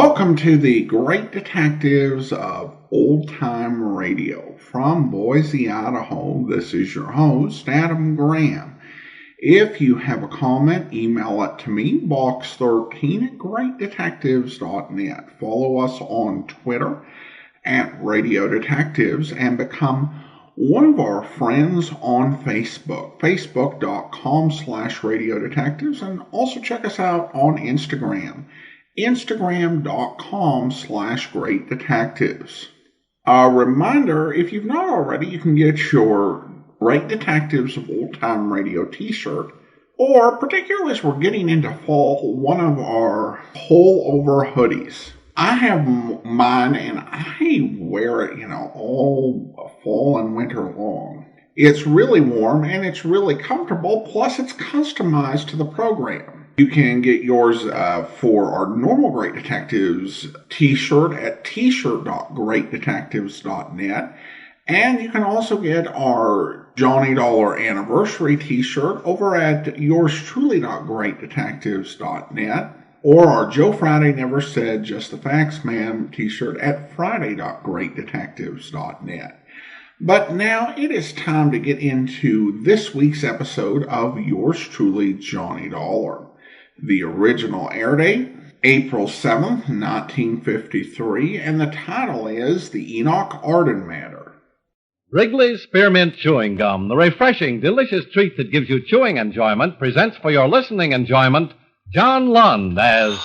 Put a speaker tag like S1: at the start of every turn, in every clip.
S1: Welcome to the Great Detectives of Old Time Radio. From Boise, Idaho, this is your host, Adam Graham. If you have a comment, email it to me, box13@greatdetectives.net. Follow us on Twitter at Radio Detectives and become one of our friends on Facebook, facebook.com/Radio Detectives, and also check us out on Instagram, instagram.com/Great Detectives. A reminder, if you've not already, you can get your Great Detectives of Old Time Radio t-shirt, or particularly as we're getting into fall, one of our pull-over hoodies. I have mine, and I wear it, all fall and winter long. It's really warm, and it's really comfortable, plus it's customized to the program. You can get yours for our normal Great Detectives t-shirt at t-shirt.greatdetectives.net, and you can also get our Johnny Dollar anniversary t-shirt over at yourstruly.greatdetectives.net, or our Joe Friday Never Said Just the Facts Man t-shirt at friday.greatdetectives.net. But now it is time to get into this week's episode of Yours Truly, Johnny Dollar. The original air date, April 7th, 1953, and the title is The Enoch Arden Matter.
S2: Wrigley's Spearmint Chewing Gum, the refreshing, delicious treat that gives you chewing enjoyment, presents for your listening enjoyment John Lund as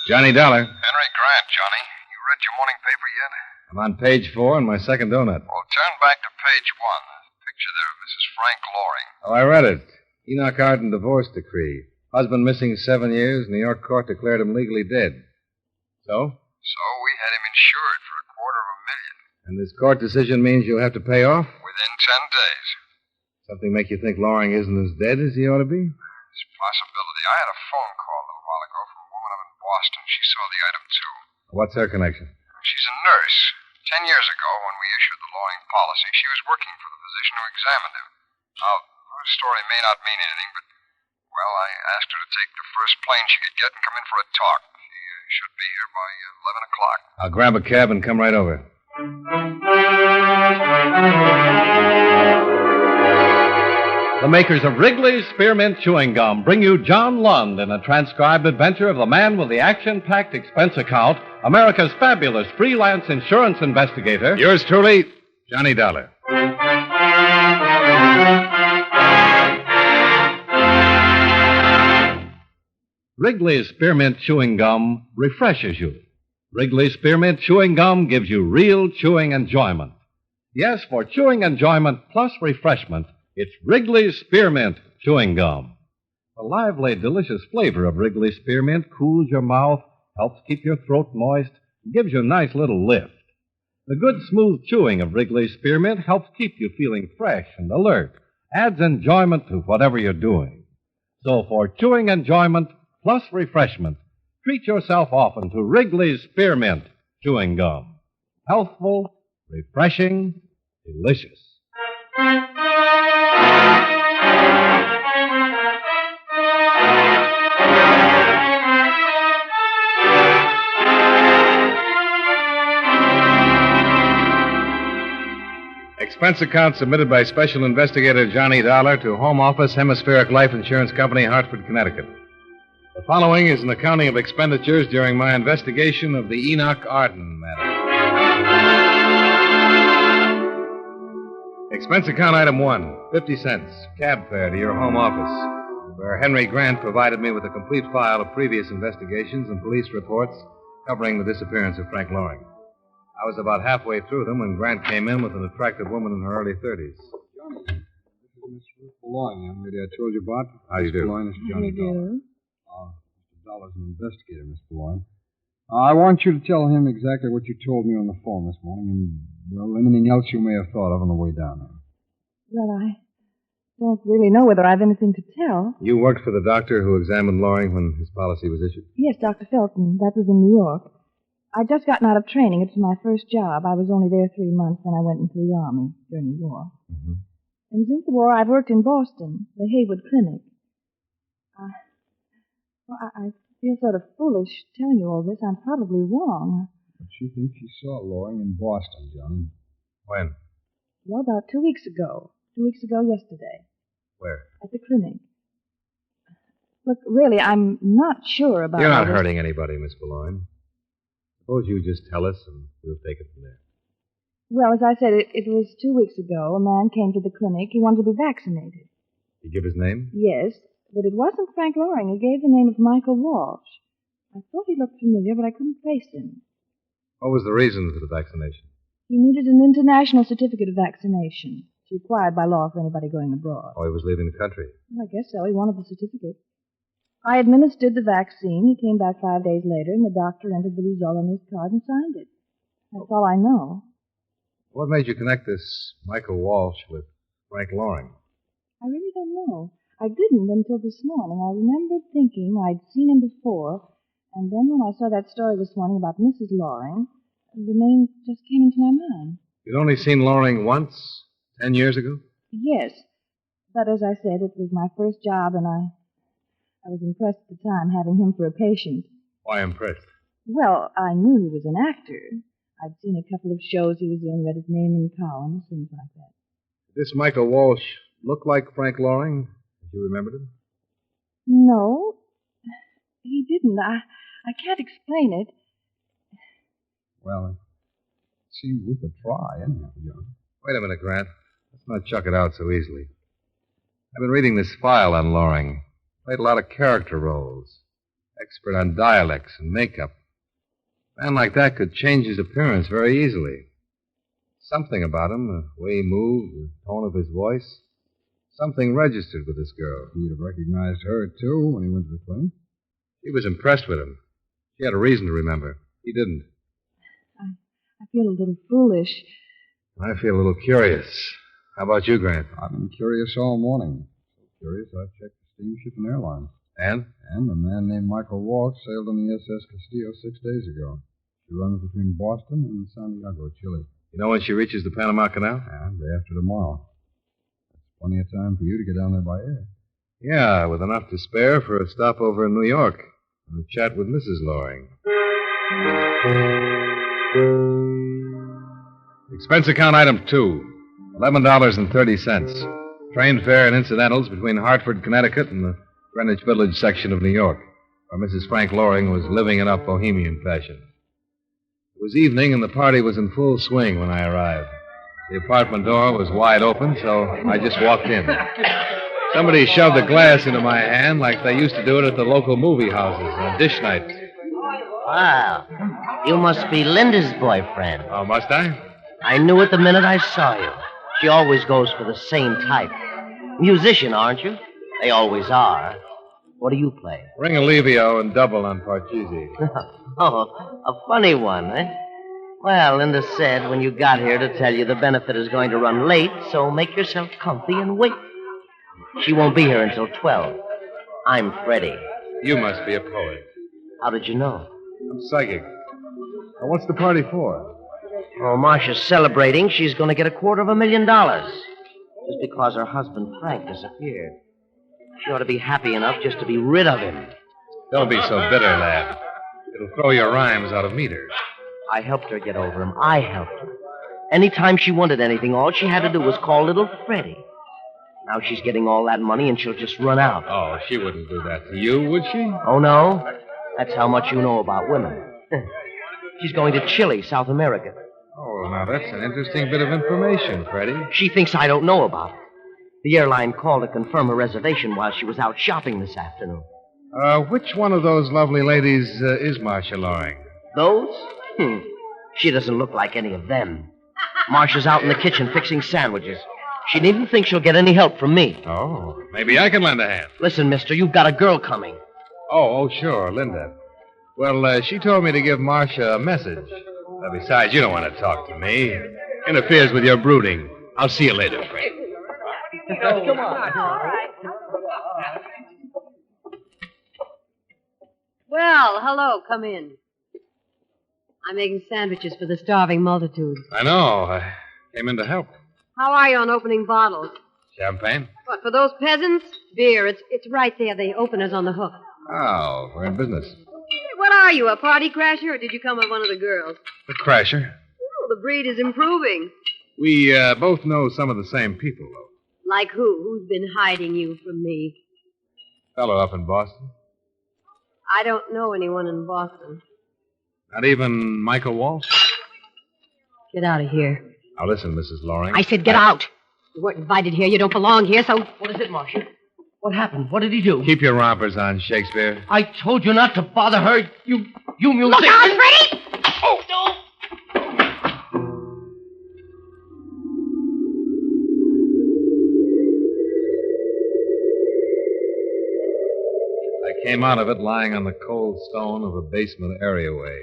S3: Johnny Dollar.
S4: Henry Grant, Johnny. You read your morning paper yet?
S3: I'm on page 4 in my second donut.
S4: Well, turn back to page 1. Picture there of Mrs. Frank Loring.
S3: Oh, I read it. Enoch Arden divorce decree. Husband missing 7 years. New York court declared him legally dead. So?
S4: So we had him insured for $250,000.
S3: And this court decision means you'll have to pay off?
S4: Within 10 days.
S3: Something make you think Loring isn't as dead as he ought to be?
S4: It's a possibility. I had a phone call a little while ago from a woman up in Boston. She saw the item, too.
S3: What's her connection?
S4: She's a nurse. 10 years ago, when we issued the Loring policy, she was working for the physician who examined him. Now, her story may not mean anything, but, well, I asked her to take the first plane she could get and come in for a talk. She should be here by 11 o'clock.
S3: I'll grab a cab and come right over.
S2: the makers of Wrigley's Spearmint Chewing Gum bring you John Lund in a transcribed adventure of the man with the action-packed expense account, America's fabulous freelance insurance investigator.
S3: Yours truly, Johnny Dollar.
S2: Wrigley's Spearmint Chewing Gum refreshes you. Wrigley's Spearmint Chewing Gum gives you real chewing enjoyment. Yes, for chewing enjoyment plus refreshment, it's Wrigley's Spearmint Chewing Gum. The lively, delicious flavor of Wrigley's Spearmint cools your mouth, helps keep your throat moist, and gives you a nice little lift. The good, smooth chewing of Wrigley's Spearmint helps keep you feeling fresh and alert, adds enjoyment to whatever you're doing. So for chewing enjoyment plus refreshment, treat yourself often to Wrigley's Spearmint Chewing Gum. Healthful, refreshing, delicious.
S3: Expense account submitted by Special Investigator Johnny Dollar to Home Office, Hemispheric Life Insurance Company, Hartford, Connecticut. The following is an accounting of expenditures during my investigation of the Enoch Arden matter. Expense account item 1, 50 cents, cab fare to your home office, where Henry Grant provided me with a complete file of previous investigations and police reports covering the disappearance of Frank Loring. I was about halfway through them when Grant came in with an attractive woman in her early 30s.
S5: Johnny, this is Miss Ruth Boulogne, young lady I told you about.
S3: How do you do?
S5: Miss Boulogne is Johnny Dollar.
S6: do?
S5: Mr. Dollar's an investigator, Miss Boulogne. I want you to tell him exactly what you told me on the phone this morning and, well, anything else you may have thought of on the way down there.
S6: Well, I don't really know whether I've anything to tell.
S3: You worked for the doctor who examined Loring when his policy was issued?
S6: Yes, Dr. Felton. That was in New York. I'd just gotten out of training. It was my first job. I was only there 3 months, then I went into the Army during the war.
S3: Mm-hmm.
S6: And since the war, I've worked in Boston, the Haywood Clinic. I feel sort of foolish telling you all this. I'm probably wrong.
S5: But she thinks she saw Loring in Boston, Johnny.
S3: When?
S6: Well, about 2 weeks ago. 2 weeks ago yesterday.
S3: Where?
S6: At the clinic. Look, really, I'm not sure about
S3: You're
S6: all
S3: not
S6: this.
S3: hurting anybody, Miss Boulogne. Suppose you just tell us, and we'll take it from there.
S6: Well, as I said, it was 2 weeks ago. A man came to the clinic. He wanted to be vaccinated.
S3: You give his name?
S6: Yes, but it wasn't Frank Loring. He gave the name of Michael Walsh. I thought he looked familiar, but I couldn't place him.
S3: What was the reason for the vaccination?
S6: He needed an international certificate of vaccination. It's required by law for anybody going abroad.
S3: Oh, he was leaving the country.
S6: Well, I guess so. He wanted the certificate. I administered the vaccine. He came back 5 days later, and the doctor entered the result on his card and signed it. That's all I know.
S3: What made you connect this Michael Walsh with Frank Loring?
S6: I really don't know. I didn't until this morning. I remembered thinking I'd seen him before, and then when I saw that story this morning about Mrs. Loring, the name just came into my mind.
S3: You'd only seen Loring once, 10 years ago?
S6: Yes, but as I said, it was my first job, and I was impressed at the time having him for a patient.
S3: Why impressed?
S6: Well, I knew he was an actor. I'd seen a couple of shows he was in, read his name in columns, things like that.
S3: Did this Michael Walsh look like Frank Loring, as you remembered him?
S6: No, he didn't. I can't explain it.
S5: Well, it seemed worth a try, anyhow, Johnny.
S3: Wait a minute, Grant. Let's not chuck it out so easily. I've been reading this file on Loring. Played a lot of character roles. Expert on dialects and makeup. A man like that could change his appearance very easily. Something about him, the way he moved, the tone of his voice. Something registered with this girl.
S5: He'd have recognized her, too, when he went to the clinic.
S3: She was impressed with him. She had a reason to remember. He didn't.
S6: I feel a little foolish.
S3: I feel a little curious. How about you, Grant?
S5: I've been curious all morning. So curious, I checked the steamship and airlines.
S3: And?
S5: And a man named Michael Walsh sailed on the SS Castillo 6 days ago. She runs between Boston and Santiago, Chile.
S3: You know when she reaches the Panama Canal?
S5: Yeah, day after tomorrow. That's plenty of time for you to get down there by air.
S3: Yeah, with enough to spare for a stopover in New York and a chat with Mrs. Loring. Expense account item 2, $11.30. Train fare and incidentals between Hartford, Connecticut and the Greenwich Village section of New York, where Mrs. Frank Loring was living in up bohemian fashion. It was evening and the party was in full swing when I arrived. The apartment door was wide open, so I just walked in. Somebody shoved a glass into my hand like they used to do it at the local movie houses on dish nights.
S7: Wow. You must be Linda's boyfriend.
S3: Oh, must I?
S7: I knew it the minute I saw you. She always goes for the same type. Musician, aren't you? They always are. What do you play?
S3: Ring Alivio and double on Parcheesi.
S7: Oh, a funny one, eh? Well, Linda said when you got here to tell you the benefit is going to run late, so make yourself comfy and wait. She won't be here until 12. I'm Freddie.
S3: You must be a poet.
S7: How did you know?
S3: I'm psychic. Now, what's the party for?
S7: Oh, Marcia's celebrating. She's going to get $250,000. Just because her husband, Frank, disappeared. She ought to be happy enough just to be rid of him.
S3: Don't be so bitter, lad. It'll throw your rhymes out of meter.
S7: I helped her get over him. I helped her. Anytime she wanted anything, all she had to do was call little Freddie. Now she's getting all that money and she'll just run out.
S3: Oh, she wouldn't do that to you, would she?
S7: Oh, no? That's how much you know about women. She's going to Chile, South America.
S3: Oh, now that's an interesting bit of information, Freddie.
S7: She thinks I don't know about it. The airline called to confirm her reservation while she was out shopping this afternoon.
S3: Which one of those lovely ladies is Marcia Loring?
S7: Those? She doesn't look like any of them. Marcia's out in the kitchen fixing sandwiches. She needn't think she'll get any help from me.
S3: Oh, maybe I can lend a hand.
S7: Listen, mister, you've got a girl coming.
S3: Oh, sure, Linda. Well, she told me to give Marcia a message. Besides, you don't want to talk to me. It interferes with your brooding. I'll see you later, Fred.
S7: Come on.
S8: Well, hello. Come in. I'm making sandwiches for the starving multitude.
S3: I know. I came in to help.
S8: How are you on opening bottles?
S3: Champagne?
S8: What, for those peasants? Beer. It's right there. The opener's on the hook.
S3: Oh, we're in business.
S8: What are you, a party crasher, or did you come with one of the girls?
S3: The crasher.
S8: Oh, the breed is improving.
S3: We both know some of the same people, though.
S8: Like who? Who's been hiding you from me?
S3: Fellow up in Boston.
S8: I don't know anyone in Boston.
S3: Not even Michael Walsh?
S8: Get out of here.
S3: Now listen, Mrs. Loring.
S8: I said get out. You weren't invited here. You don't belong here, so...
S7: What is it, Marcia? What happened? What did he do?
S3: Keep your rompers on, Shakespeare.
S7: I told you not to bother her. You music...
S8: Look out, Freddie!
S7: Oh, no!
S3: I came out of it lying on the cold stone of a basement areaway.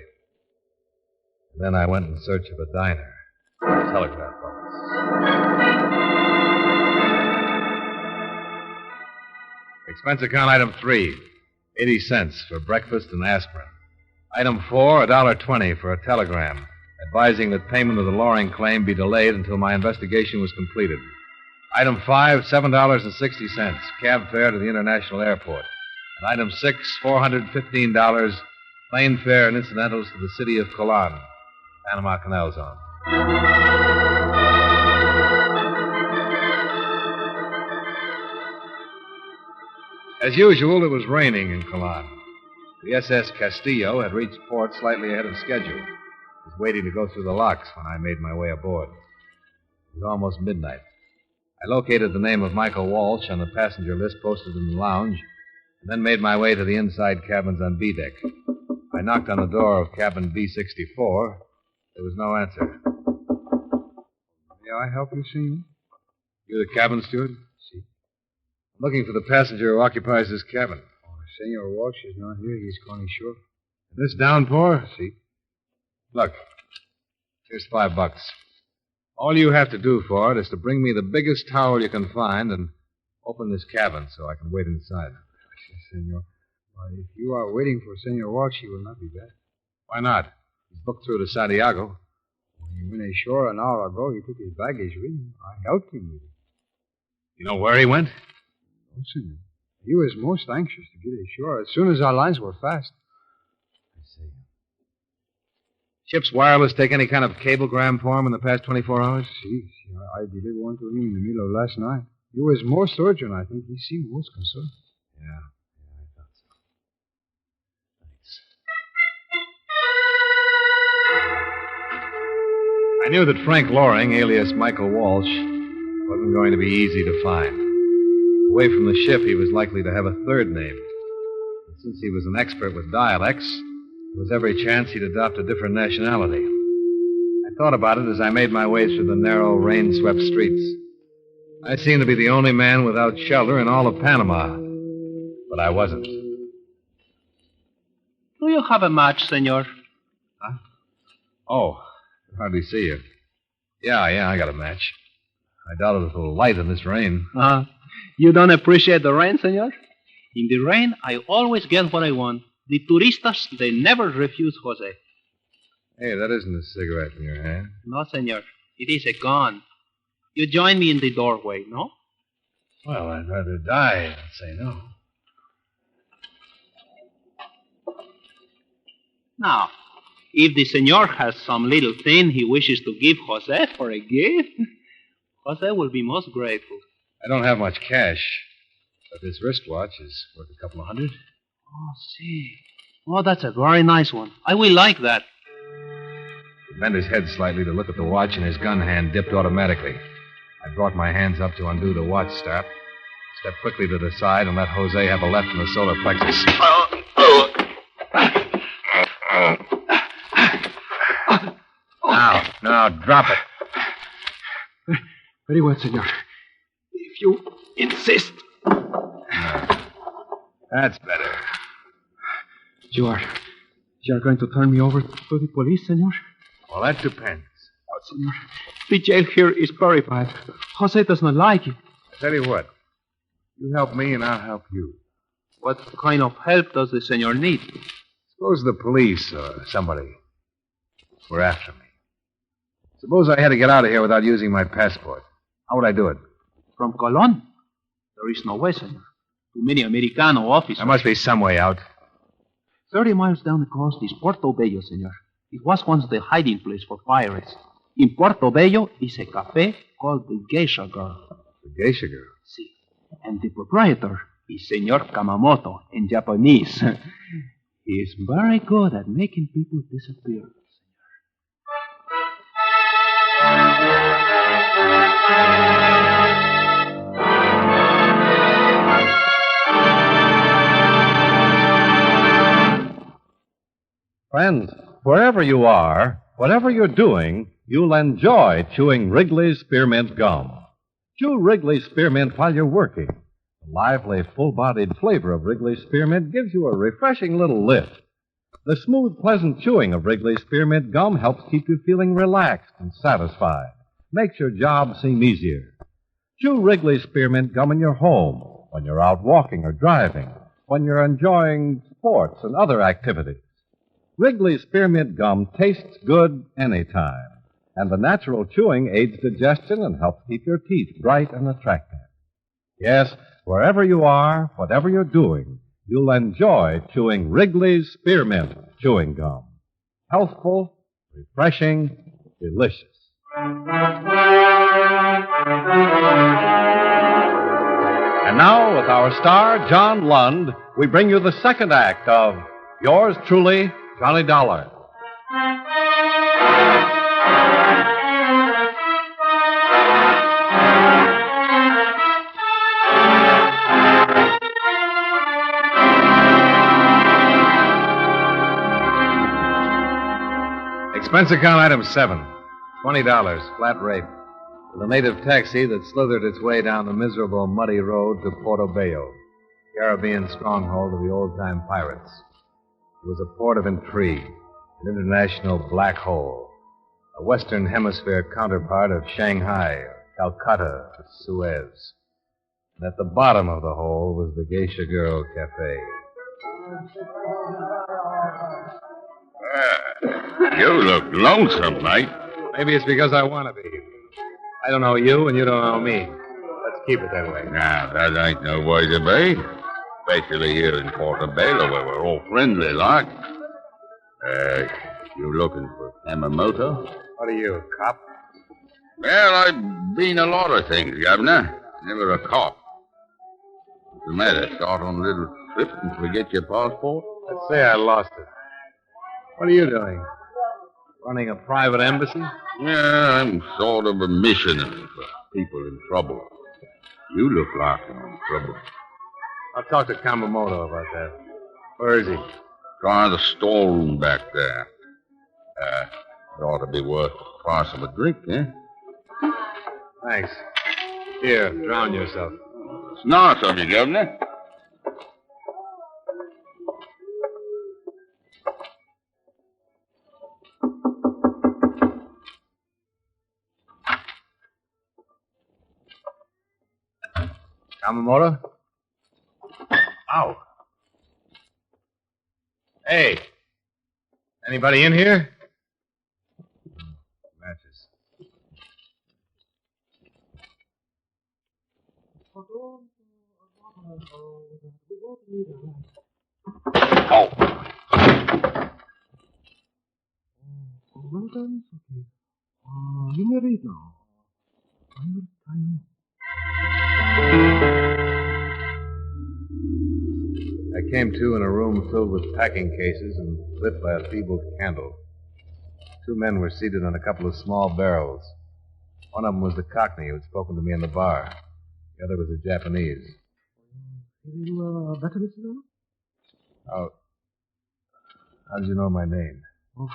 S3: And then I went in search of a diner, a telegraph office. Expense account item 3, 80 cents for breakfast and aspirin. Item 4, $1.20 for a telegram, advising that payment of the Loring claim be delayed until my investigation was completed. Item 5, $7.60, cab fare to the international airport. And item 6, $415, plane fare and incidentals to the city of Colon, Panama Canal Zone. As usual, it was raining in Colon. The SS Castillo had reached port slightly ahead of schedule. It was waiting to go through the locks when I made my way aboard. It was almost midnight. I located the name of Michael Walsh on the passenger list posted in the lounge, and then made my way to the inside cabins on B deck. I knocked on the door of cabin B64. There was no answer.
S5: May I help you, senor?
S3: You're the cabin steward?
S5: Si.
S3: I'm looking for the passenger who occupies this cabin.
S5: Oh, Senor Walsh is not here. He's gone ashore.
S3: This downpour?
S5: Si.
S3: Look, here's $5. All you have to do for it is to bring me the biggest towel you can find and open this cabin so I can wait inside.
S5: Senor. Well, if you are waiting for Senor Walsh, he will not be back.
S3: Why not? He's booked through to Santiago.
S5: When he went ashore an hour ago, he took his baggage with him. I helped him with it.
S3: You know where he went?
S5: No, senor. He was most anxious to get ashore as soon as our lines were fast.
S3: I see. Ship's wireless take any kind of cablegram for him in the past 24 hours?
S5: Si. I delivered one to him in the middle of last night. He was most urgent, I think. He seemed most concerned.
S3: Yeah, I thought so. Thanks. I knew that Frank Loring, alias Michael Walsh, wasn't going to be easy to find. Away from the ship, he was likely to have a third name. And since he was an expert with dialects, there was every chance he'd adopt a different nationality. I thought about it as I made my way through the narrow, rain-swept streets. I seemed to be the only man without shelter in all of Panama. But I wasn't.
S9: Do you have a match, senor?
S3: Huh? Oh, I can hardly see you. Yeah, I got a match. I doubt it's a little light in this rain.
S9: You don't appreciate the rain, senor? In the rain, I always get what I want. The turistas, they never refuse Jose.
S3: Hey, that isn't a cigarette in your hand.
S9: No, senor. It is a gun. You join me in the doorway, no?
S3: Well, I'd rather die than say no.
S9: Now, if the senor has some little thing he wishes to give Jose for a gift, Jose will be most grateful.
S3: I don't have much cash, but this wristwatch is worth a couple of $100.
S9: Oh, see. Oh, that's a very nice one. I will like that.
S3: He bent his head slightly to look at the watch, and his gun hand dipped automatically. I brought my hands up to undo the watch strap, stepped quickly to the side, and let Jose have a left in the solar plexus. Now, drop it.
S9: Very well, senor. If you insist.
S3: That's better.
S9: You are going to turn me over to the police, senor?
S3: Well, that depends.
S9: Oh, senor, the jail here is very bad. Jose does not like it.
S3: I tell you what. You help me and I'll help you.
S9: What kind of help does the senor need?
S3: Suppose the police or somebody were after me. Suppose I had to get out of here without using my passport. How would I do it?
S9: From Colon? There is no way, senor. Too many Americano officers.
S3: There must be some way out.
S9: 30 miles down the coast is Puerto Bello, senor. It was once the hiding place for pirates. In Puerto Bello is a cafe called the Geisha Girl.
S3: The geisha girl.
S9: See. And the proprietor is Senor Kamamoto in Japanese. He is very good at making people disappear.
S2: Friends, wherever you are, whatever you're doing, you'll enjoy chewing Wrigley's Spearmint Gum. Chew Wrigley's Spearmint while you're working. The lively, full-bodied flavor of Wrigley's Spearmint gives you a refreshing little lift. The smooth, pleasant chewing of Wrigley's Spearmint Gum helps keep you feeling relaxed and satisfied. Makes your job seem easier. Chew Wrigley's Spearmint Gum in your home, when you're out walking or driving, when you're enjoying sports and other activities. Wrigley's Spearmint Gum tastes good anytime, and the natural chewing aids digestion and helps keep your teeth bright and attractive. Yes, wherever you are, whatever you're doing, you'll enjoy chewing Wrigley's Spearmint Chewing Gum. Healthful, refreshing, delicious. And now, with our star, John Lund, we bring you the second act of Yours Truly, Johnny Dollar.
S3: Expense account item 7. $20, flat rate. For the native taxi that slithered its way down the miserable, muddy road to Puerto Bello, Caribbean stronghold of the old-time pirates. It was a port of intrigue, an international black hole, a Western Hemisphere counterpart of Shanghai, or Calcutta, or Suez. And at the bottom of the hole was the Geisha Girl Cafe.
S10: You look lonesome, mate.
S3: Maybe it's because I want to be. I don't know you, and you don't know me. Let's keep it that way.
S10: Now, that ain't no way to be. Especially here in Portobello, where we're all friendly like. You looking for Yamamoto?
S3: What are you, a cop?
S10: Well, I've been a lot of things, Governor. Never a cop. What's the matter? Start on a little trip and forget your passport?
S3: Let's say I lost it. What are you doing? Running a private embassy?
S10: Yeah, I'm sort of a missionary for people in trouble. You look like you're in trouble.
S3: I'll talk to Kamamoto about that. Where is he?
S10: Try the storeroom back there. It ought to be worth the price of a drink, eh?
S3: Thanks. Here, drown yourself.
S10: It's nice of you, Governor.
S3: Kamamoto? Ow. Hey. Anybody in here? Matches.
S10: Oh.
S11: Well done, Sophie. You may read now. I will tie you.
S3: I came to in a room filled with packing cases and lit by a feeble candle. Two men were seated on a couple of small barrels. One of them was the Cockney who had spoken to me in the bar. The other was a Japanese.
S11: You better, Mr. Dillon?
S3: How did you know my name?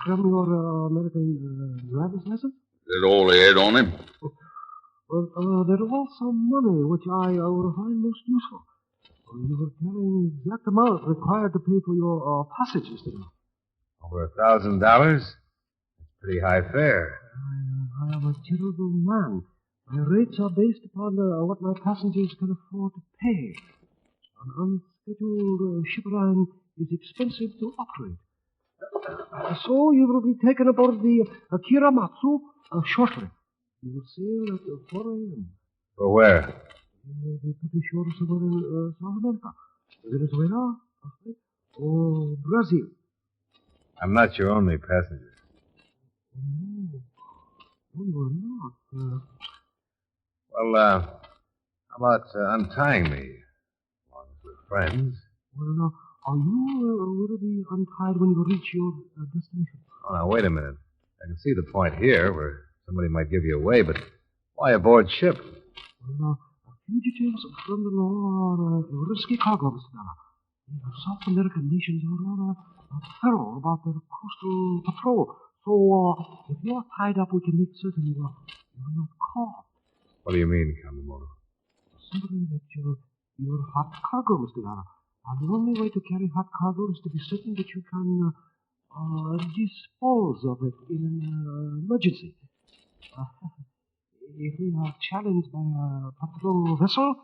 S11: From your American driver's license?
S10: Is that all he had on him?
S11: Well, there was some money which I would find most useful. You were carrying the exact amount required to pay for your passage, Mr. Dillon.
S3: Over $1,000? That's pretty high fare.
S11: I am a charitable man. My rates are based upon what my passengers can afford to pay. An unscheduled ship line is expensive to operate. So you will be taken aboard the Kiramatsu shortly. You will sail at 4 a.m.
S3: For where?
S11: You'll be pretty sure somewhere in South America. Venezuela, or Brazil.
S3: I'm not your only passenger.
S11: No. No, you are not.
S3: Well, how about untying me? As long as we're friends.
S11: Well, now, are you will be untied when you reach your destination?
S3: Oh, now, wait a minute. I can see the point here where somebody might give you away, but why aboard ship?
S11: Well, now, fugitives from the law are risky cargo, Mr. Dalla. South American nations are rather thorough about their coastal patrol. So, if you're tied up, we can make certain you're not caught.
S3: What do you mean, Kamamoto?
S11: Simply that you're hot cargo, Mr. Dalla. And the only way to carry hot cargo is to be certain that you can dispose of it in an emergency. If we are challenged by a patrol vessel,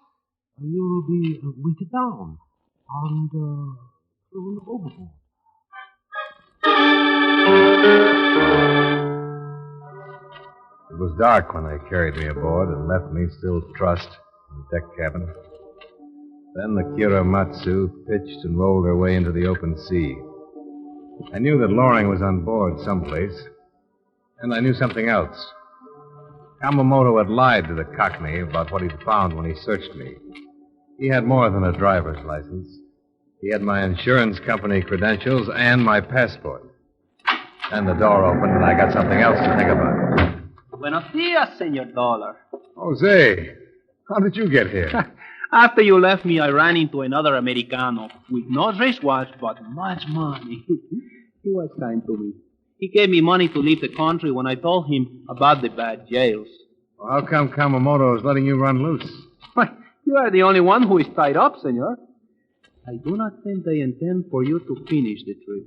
S11: you'll be weighted down and thrown overboard.
S3: It was dark when they carried me aboard and left me still trussed in the deck cabin. Then the Kiramatsu pitched and rolled her way into the open sea. I knew that Loring was on board someplace, and I knew something else. Kamamoto had lied to the Cockney about what he'd found when he searched me. He had more than a driver's license. He had my insurance company credentials and my passport. Then the door opened, and I got something else to think about.
S9: Buenos dias, Senor Dollar.
S3: Jose, how did you get here?
S9: After you left me, I ran into another Americano with no wristwatch but much money. He was kind to me. He gave me money to leave the country when I told him about the bad jails.
S3: Well, how come Kamamoto is letting you run loose?
S9: Why, you are the only one who is tied up, senor. I do not think they intend for you to finish the trip.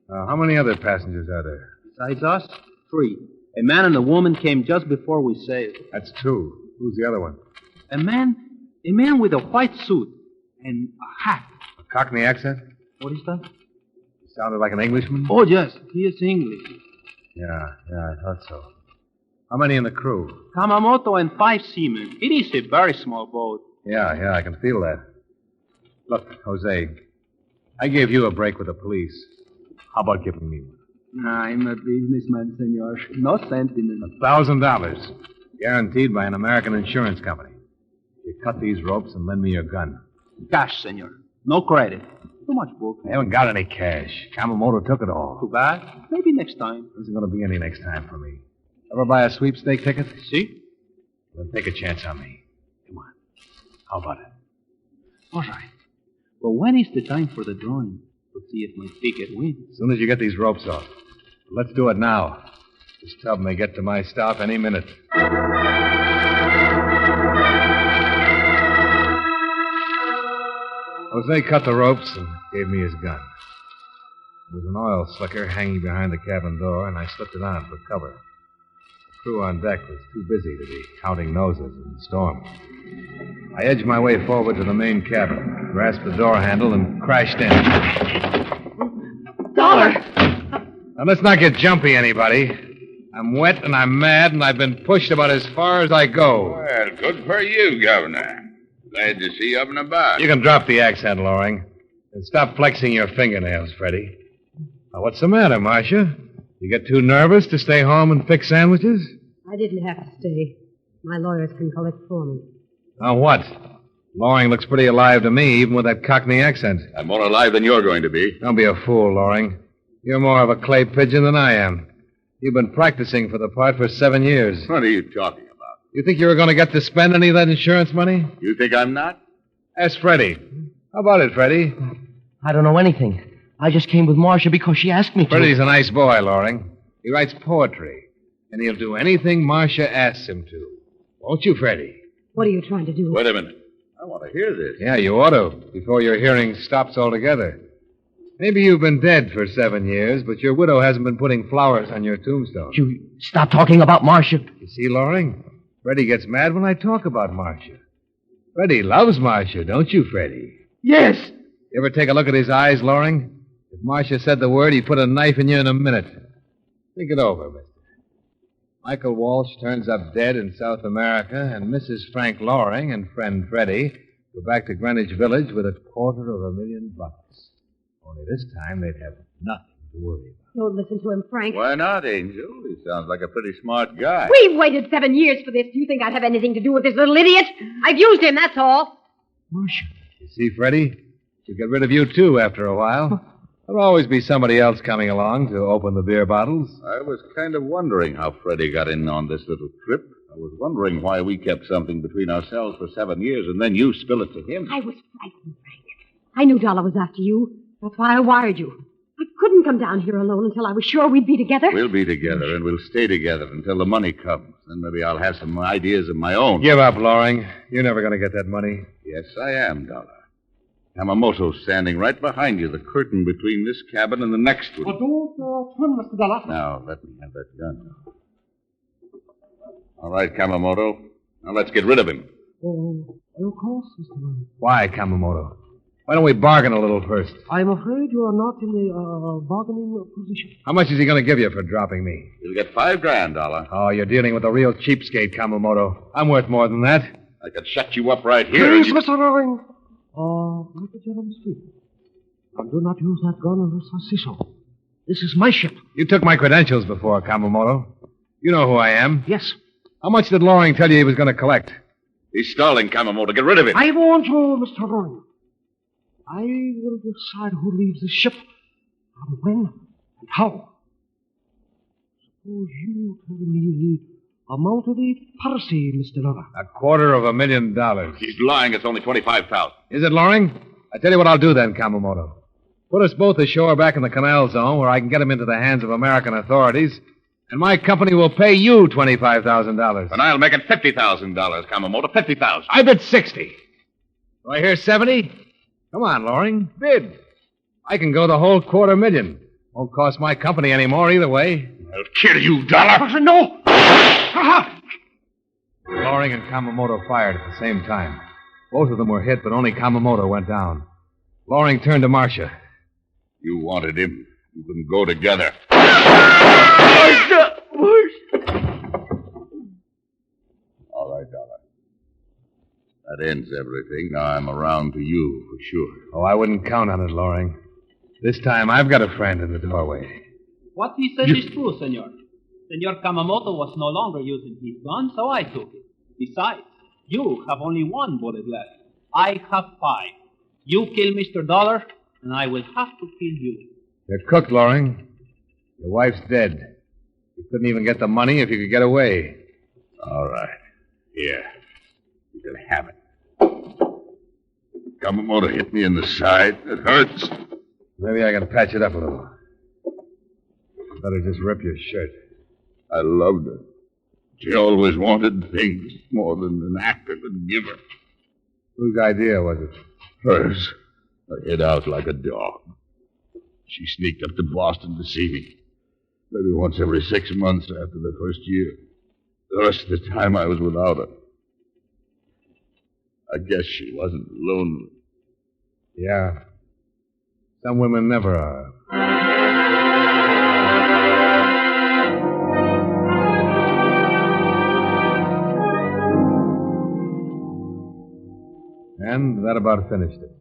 S3: How many other passengers are there?
S9: Besides us, 3. A man and a woman came just before we sailed.
S3: That's 2. Who's the other one?
S9: A man with a white suit and a hat.
S3: A Cockney accent?
S9: What is that?
S3: He sounded like an Englishman?
S9: Oh, yes, he is English.
S3: Yeah, I thought so. How many in the crew?
S9: Kamamoto and 5 seamen. It is a very small boat.
S3: Yeah, I can feel that. Look, Jose, I gave you a break with the police. How about giving me one?
S9: I'm a businessman, senor. No sentiment.
S3: $1,000. Guaranteed by an American insurance company. You cut these ropes and lend me your gun.
S9: Cash, senor. No credit. Too much book.
S3: I haven't got any cash. Kamamoto took it all.
S9: Too bad. Maybe next time.
S3: There isn't going to be any next time for me. Ever buy a sweepstake ticket?
S9: See?
S3: Then take a chance on me. Come on. How about it?
S9: All right. But when is the time for the drawing? To see if my ticket wins.
S3: As soon as you get these ropes off. Let's do it now. This tub may get to my stop any minute. Jose cut the ropes and gave me his gun. There was an oil slicker hanging behind the cabin door, and I slipped it on for cover. The crew on deck was too busy to be counting noses in the storm. I edged my way forward to the main cabin, grasped the door handle, and crashed in.
S6: Dollar!
S3: Now, let's not get jumpy, anybody. I'm wet and I'm mad, and I've been pushed about as far as I go.
S10: Well, good for you, Governor. Glad to see you up and about.
S3: You can drop the accent, Loring, and stop flexing your fingernails, Freddie. Now, what's the matter, Marcia? You get too nervous to stay home and fix sandwiches?
S8: I didn't have to stay. My lawyers can collect for me.
S3: Now, what? Loring looks pretty alive to me, even with that Cockney accent.
S10: I'm more alive than you're going to be.
S3: Don't be a fool, Loring. You're more of a clay pigeon than I am. You've been practicing for the part for 7 years.
S10: What are you talking about?
S3: You think you were going to get to spend any of that insurance money?
S10: You think I'm not?
S3: Ask Freddie. How about it, Freddie?
S7: I don't know anything. I just came with Marcia because she asked me to.
S3: Freddie's a nice boy, Loring. He writes poetry, and he'll do anything Marcia asks him to. Won't you, Freddie?
S8: What are you trying to do?
S10: Wait a minute. I want to hear this.
S3: Yeah, you ought to, before your hearing stops altogether. Maybe you've been dead for 7 years, but your widow hasn't been putting flowers on your tombstone.
S7: You stop talking about Marcia.
S3: You see, Loring? Freddie gets mad when I talk about Marcia. Freddie loves Marcia, don't you, Freddie?
S7: Yes.
S3: You ever take a look at his eyes, Loring? If Marcia said the word, he'd put a knife in you in a minute. Think it over, mister. Michael Walsh turns up dead in South America, and Mrs. Frank Loring and friend Freddie go back to Greenwich Village with $250,000. Only this time they'd have nothing to worry about.
S8: Don't listen to him, Frank.
S10: Why not, Angel? He sounds like a pretty smart guy.
S8: We've waited 7 years for this. Do you think I'd have anything to do with this little idiot? I've used him, that's all.
S11: Marcia.
S3: You see, Freddie? She'll get rid of you, too, after a while. There'll always be somebody else coming along to open the beer bottles.
S10: I was kind of wondering how Freddie got in on this little trip. I was wondering why we kept something between ourselves for 7 years, and then you spill it to him.
S8: I was frightened, Frank. I knew Dollar was after you. That's why I wired you. I couldn't come down here alone until I was sure we'd be together.
S10: We'll be together, and we'll stay together until the money comes. Then maybe I'll have some ideas of my own.
S3: Give up, Loring. You're never going to get that money.
S10: Yes, I am, Dollar. Yamamoto's standing right behind you, the curtain between this cabin and the next one.
S11: Don't turn, Mr. Dollar.
S10: Now, let me have that gun. All right, Kamamoto. Now let's get rid of him.
S11: Of course, Mr. Dollar.
S3: Why, Kamamoto? Why don't we bargain a little first?
S11: I'm afraid you are not in the bargaining position.
S3: How much is he going to give you for dropping me?
S10: You'll get $5,000, Dollar.
S3: Oh, you're dealing with a real cheapskate, Kamamoto. I'm worth more than that.
S10: I could shut you up right here.
S11: Please, Mr. Loring. Let the gentleman speak. And do not use that gun unless I say so. This is my ship.
S3: You took my credentials before, Kamamoto. You know who I am.
S11: Yes.
S3: How much did Loring tell you he was going to collect?
S10: He's stalling, Kamamoto. Get rid of him.
S11: I warn you, Mr. Loring. I will decide who leaves the ship, and when, and how. Suppose you tell me the amount of the policy, Mr. Dollar.
S3: $250,000.
S10: He's lying. It's only $25,000.
S3: Is it, Loring? I tell you what I'll do then, Kamamoto. Put us both ashore back in the canal zone where I can get him into the hands of American authorities, and my company will pay you $25,000.
S10: And I'll make it $50,000, Kamamoto. $50,000.
S3: I bid 60. Do I hear 70? Come on, Loring. Bid. I can go the whole $250,000. Won't cost my company any more either way.
S10: I'll kill you, Dollar.
S11: No!
S3: Loring and Kamamoto fired at the same time. Both of them were hit, but only Kamamoto went down. Loring turned to Marcia.
S10: You wanted him. You can go together. All right, Dollar. That ends everything. Now I'm around to you for sure.
S3: Oh, I wouldn't count on it, Loring. This time I've got a friend in the doorway.
S9: What he says is true, senor. Senor Kamamoto was no longer using his gun, so I took it. Besides, you have only 1 bullet left. I have 5. You kill Mr. Dollar, and I will have to kill you.
S3: You're cooked, Loring. Your wife's dead. You couldn't even get the money if you could get away.
S10: All right. Here. You can have it. Kamamoto hit me in the side. It hurts.
S3: Maybe I can patch it up a little. Better just rip your shirt.
S10: I loved her. She always wanted things more than an actor could give her.
S3: Whose idea was it?
S10: Hers. I hid out like a dog. She sneaked up to Boston to see me. Maybe once every 6 months after the first year. The rest of the time I was without her. I guess she wasn't lonely.
S3: Yeah. Some women never are. And that about finished it.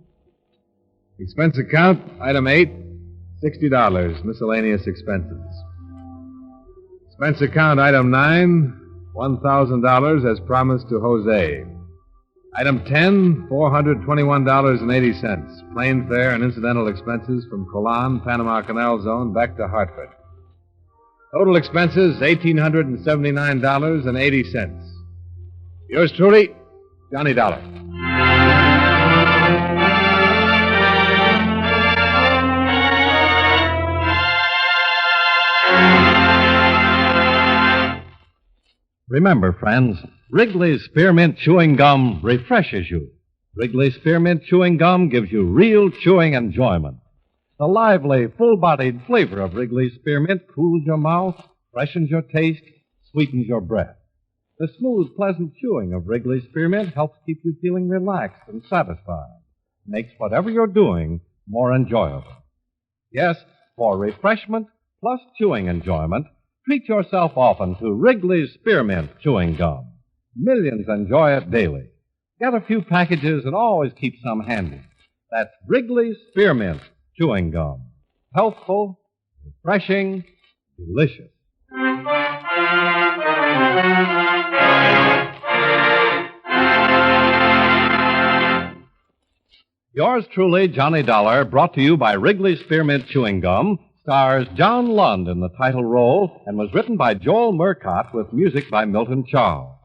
S3: Expense account, item 8, $60, miscellaneous expenses. Expense account, item 9, $1,000 as promised to Jose. Item 10, $421.80. Plane fare and incidental expenses from Colan, Panama Canal Zone, back to Hartford. Total expenses, $1,879.80. Yours truly, Johnny Dollar. Remember, friends, Wrigley's Spearmint Chewing Gum refreshes you. Wrigley's Spearmint Chewing Gum gives you real chewing enjoyment. The lively, full-bodied flavor of Wrigley's Spearmint cools your mouth, freshens your taste, sweetens your breath. The smooth, pleasant chewing of Wrigley's Spearmint helps keep you feeling relaxed and satisfied. Makes whatever you're doing more enjoyable. Yes, for refreshment plus chewing enjoyment,
S2: Treat yourself often to Wrigley's Spearmint Chewing Gum. Millions enjoy it daily. Get a few packages and always keep some handy. That's Wrigley's Spearmint Chewing Gum. Healthful, refreshing, delicious. Yours truly, Johnny Dollar, brought to you by Wrigley's Spearmint Chewing Gum, stars John Lund in the title role and was written by Joel Murcott with music by Milton Charles.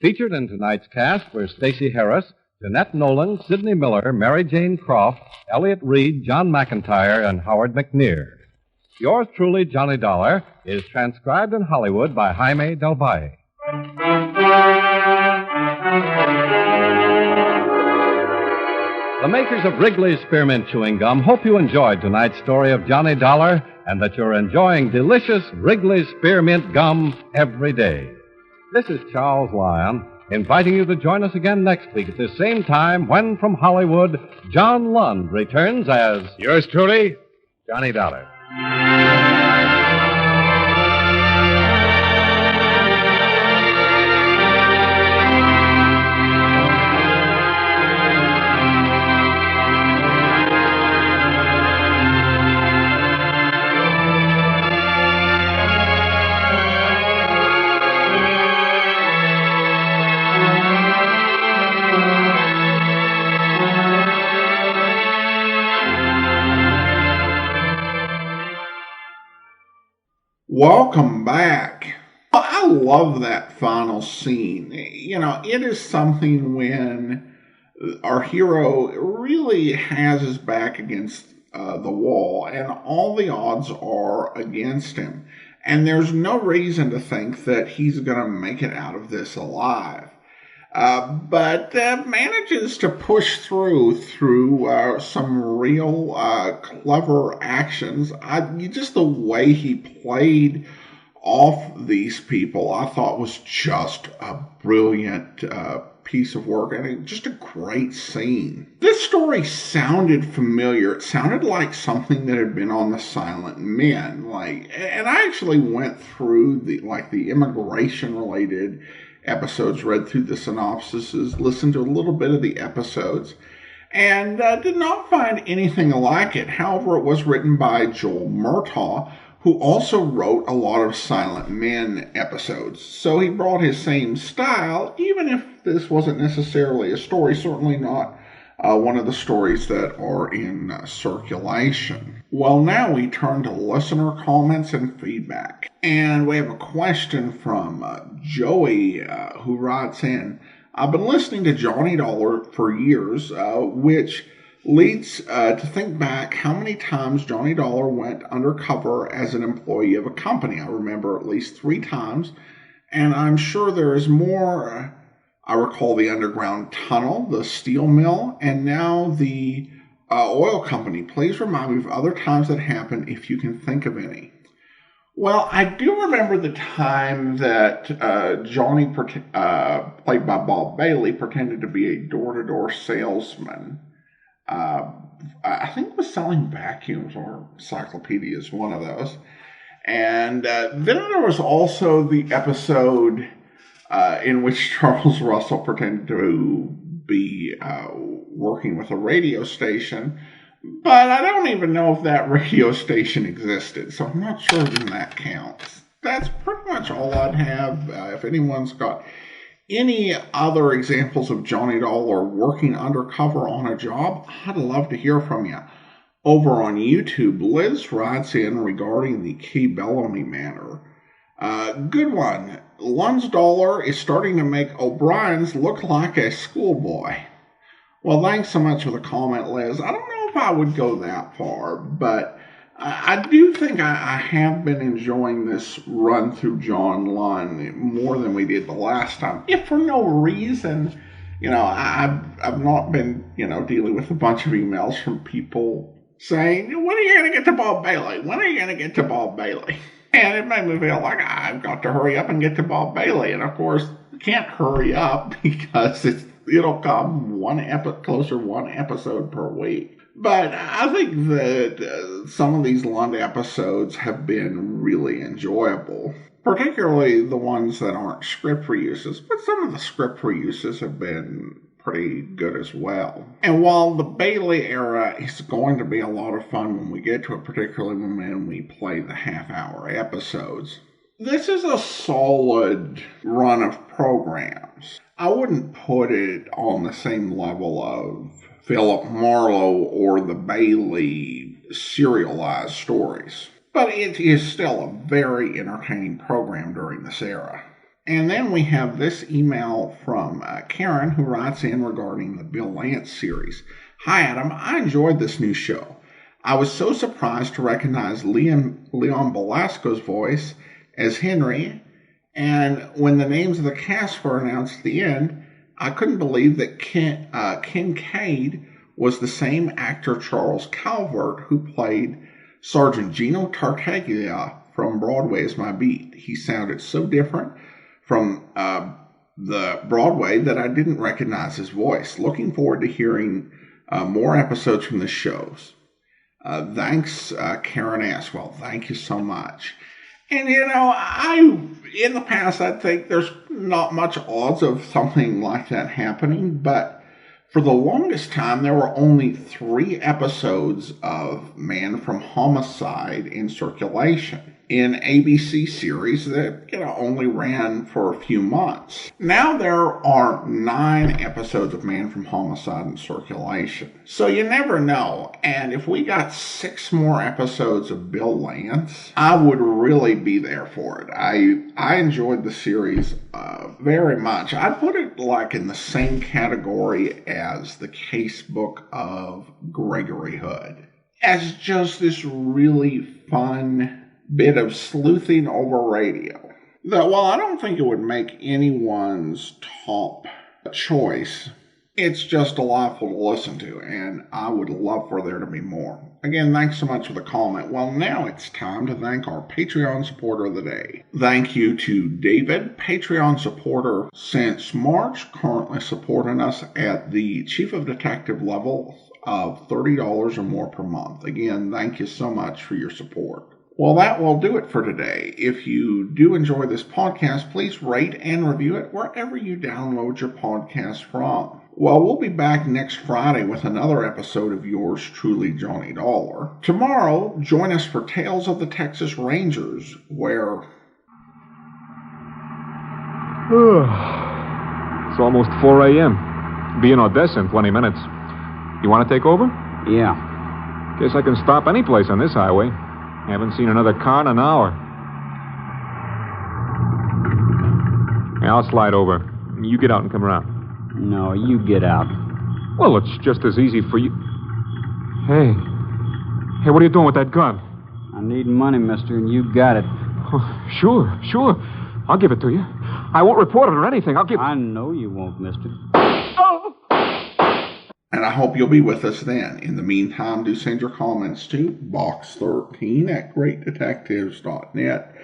S2: Featured in tonight's cast were Stacey Harris, Jeanette Nolan, Sidney Miller, Mary Jane Croft, Elliott Reed, John McIntyre, and Howard McNear. Yours truly, Johnny Dollar, is transcribed in Hollywood by Jaime Del Valle. The makers of Wrigley's Spearmint Chewing Gum hope you enjoyed tonight's story of Johnny Dollar and that you're enjoying delicious Wrigley's Spearmint Gum every day. This is Charles Lyon, inviting you to join us again next week at the same time when, from Hollywood, John Lund returns as...
S3: Yours truly, Johnny Dollar.
S1: Welcome back. I love that final scene. You know, it is something when our hero really has his back against the wall and all the odds are against him. And there's no reason to think that he's going to make it out of this alive. But manages to push through some real clever actions. Just the way he played off these people, I thought was just a brilliant piece of work and just a great scene. This story sounded familiar. It sounded like something that had been on The Silent Men. And I actually went through the immigration related episodes, read through the synopsises, listened to a little bit of the episodes, and did not find anything like it. However, it was written by Joel Murtaugh, who also wrote a lot of Silent Men episodes. So he brought his same style, even if this wasn't necessarily a story, certainly not one of the stories that are in circulation. Well, now we turn to listener comments and feedback. And we have a question from Joey, who writes in, I've been listening to Johnny Dollar for years, which leads to think back how many times Johnny Dollar went undercover as an employee of a company. I remember at least 3 times, and I'm sure there is more. I recall the underground tunnel, the steel mill, and now the oil company. Please remind me of other times that happened if you can think of any. Well, I do remember the time that Johnny, played by Bob Bailey, pretended to be a door-to-door salesman. I think was selling vacuums or encyclopedias, one of those. And then there was also the episode in which Charles Russell pretended to be working with a radio station. But I don't even know if that radio station existed, so I'm not sure if that counts. That's pretty much all I'd have. If anyone's got any other examples of Johnny Dollar working undercover on a job, I'd love to hear from you. Over on YouTube, Liz writes in regarding the Key Bellamy matter. Good one. Lund's Dollar is starting to make O'Brien's look like a schoolboy. Well, thanks so much for the comment, Liz. I don't know if I would go that far, but I do think I have been enjoying this run through John Lund more than we did the last time. If for no reason, I've not been, dealing with a bunch of emails from people saying, when are you going to get to Bob Bailey? When are you going to get to Bob Bailey? And it made me feel like I've got to hurry up and get to Bob Bailey. And of course, I can't hurry up because it'll come one episode per week. But I think that some of these Lund episodes have been really enjoyable, particularly the ones that aren't script reuses, but some of the script reuses have been pretty good as well. And while the Bailey era is going to be a lot of fun when we get to it, particularly when we play the half-hour episodes, this is a solid run of programs. I wouldn't put it on the same level of Philip Marlowe or the Bailey serialized stories, but it is still a very entertaining program during this era. And then we have this email from Karen, who writes in regarding the Bill Lance series. Hi, Adam. I enjoyed this new show. I was so surprised to recognize Leon Belasco's voice as Henry, and when the names of the cast were announced at the end, I couldn't believe that Kincaid was the same actor Charles Calvert who played Sergeant Gino Tartaglia from Broadway as My Beat. He sounded so different from the Broadway that I didn't recognize his voice. Looking forward to hearing more episodes from the shows. Thanks, Karen Aswell. Thank you so much. And, in the past, I think there's not much odds of something like that happening, but for the longest time, there were only 3 episodes of Man from Homicide in circulation in ABC series that, only ran for a few months. Now there are 9 episodes of Man from Homicide in circulation. So you never know. And if we got 6 more episodes of Bill Lance, I would really be there for it. I enjoyed the series very much. I'd put it like in the same category as the casebook of Gregory Hood, as just this really fun bit of sleuthing over radio that, while I don't think it would make anyone's top choice, it's just delightful to listen to, and I would love for there to be more. Again, thanks so much for the comment. Well, now it's time to thank our Patreon supporter of the day. Thank you to David, Patreon supporter since March, currently supporting us at the Chief of Detective level of $30 or more per month. Again, thank you so much for your support. Well, that will do it for today. If you do enjoy this podcast, please rate and review it wherever you download your podcast from. Well, we'll be back next Friday with another episode of yours truly, Johnny Dollar. Tomorrow, join us for Tales of the Texas Rangers, where...
S12: It's almost 4 a.m. Be in Odessa in 20 minutes. You want to take over?
S5: Yeah.
S12: Guess I can stop any place on this highway. Haven't seen another car in an hour. Hey, I'll slide over. You get out and come around.
S5: No, you get out.
S12: Well, it's just as easy for you. Hey, what are you doing with that gun?
S5: I need money, mister, and you got it.
S12: Oh, sure. I'll give it to you. I won't report it or anything.
S5: I know you won't, mister.
S1: And I hope you'll be with us then. In the meantime, do send your comments to box13@greatdetectives.net.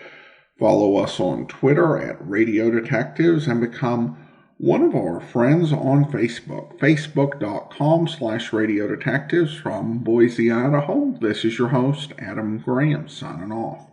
S1: Follow us on Twitter at Radio Detectives and become one of our friends on Facebook. Facebook.com/Radio Detectives. From Boise, Idaho, this is your host, Adam Graham, signing off.